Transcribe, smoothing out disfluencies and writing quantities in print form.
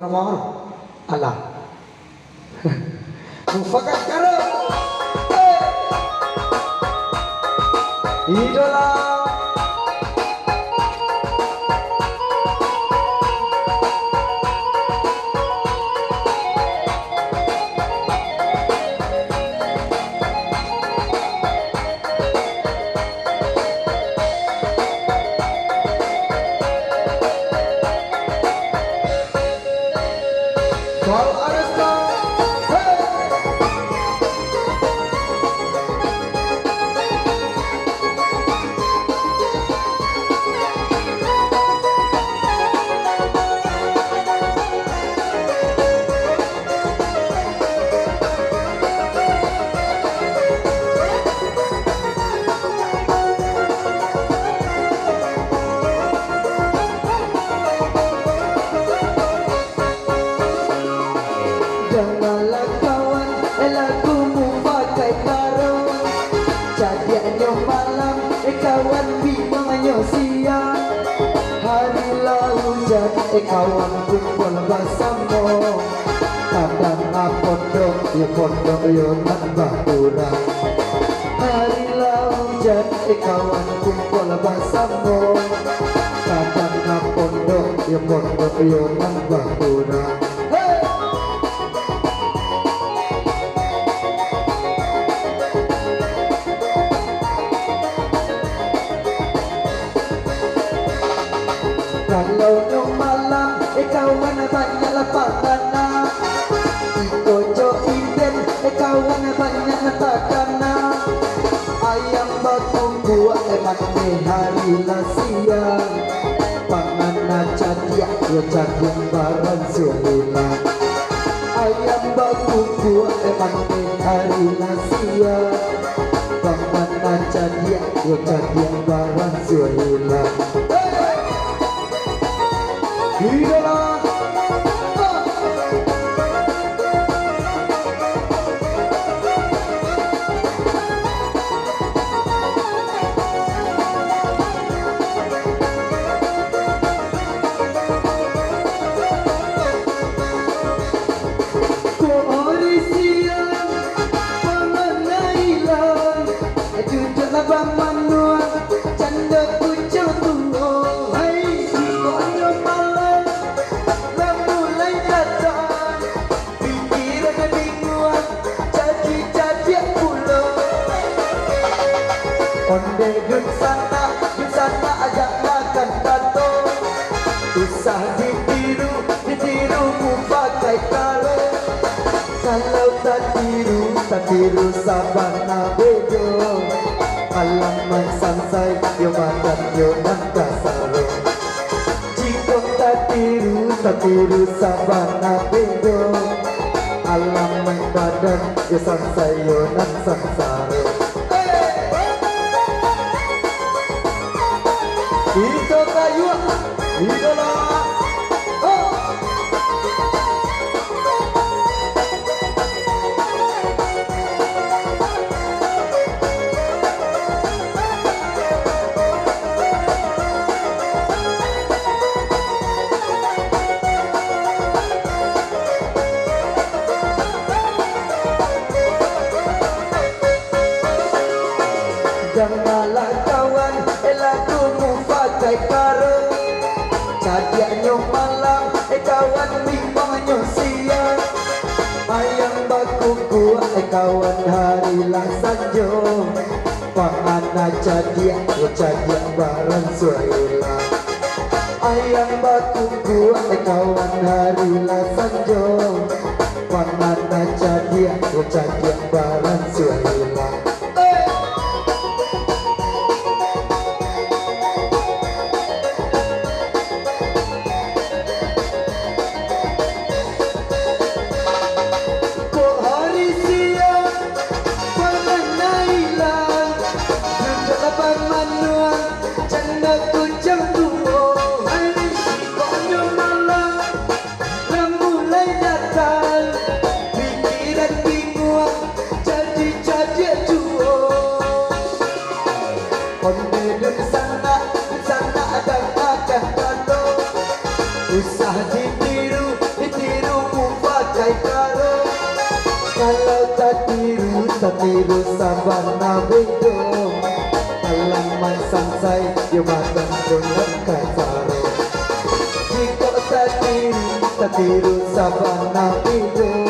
Mahal. Alah. Mufakat karo. Idola. Kalau ada star, hey. Janganlah kawan lagumu pakai karung, jadiannya malam kawan bingungnya siang. Harilah hujan kawan kumpul bersama, kadang pondok ya pondok ya nambah kurang. Harilah hujan kawan kumpul bersama, kadang pondok ya pondok ya nambah kurang. Kalau nyok malam, kawan banyak lapangan. Ikojo inden, kawan banyak takana. Ayam batu buat mati hari siang. Pangan cadia, ya cadia barang suhila. Ayam batu buat mati hari siang. Pangan cadia, ya cadia barang suhila. Idola. Koalisian pengenailan jujur labang manual canda kucau tunggu. Hai koyo malam dah mulai datang, pikiran bingung jadi pulau. Onde gun sana ajak makan tato. Usah ditiru pakai kaleng. Kalau tak tiru sabana bejo. Alaman sansai yo makan yo nangka saro. Jika tak tiru sabana bejo. Alaman badan yo sansai yo nang sansaro. Itu kayu idola. Janganlah kawan lagumu pakai karung, jadiannya malam kawan bingungnya siang. Ayam baku kuat kawan harilah sanjung. Pangan cadia barang suhila. Ayam baku kuat kawan harilah sanjung. Pangan cadia barang suhila. Pikiran bingung tiru sabana bidung halaman sansai yo makan dengan kacaro jika tak tiru sabana bidung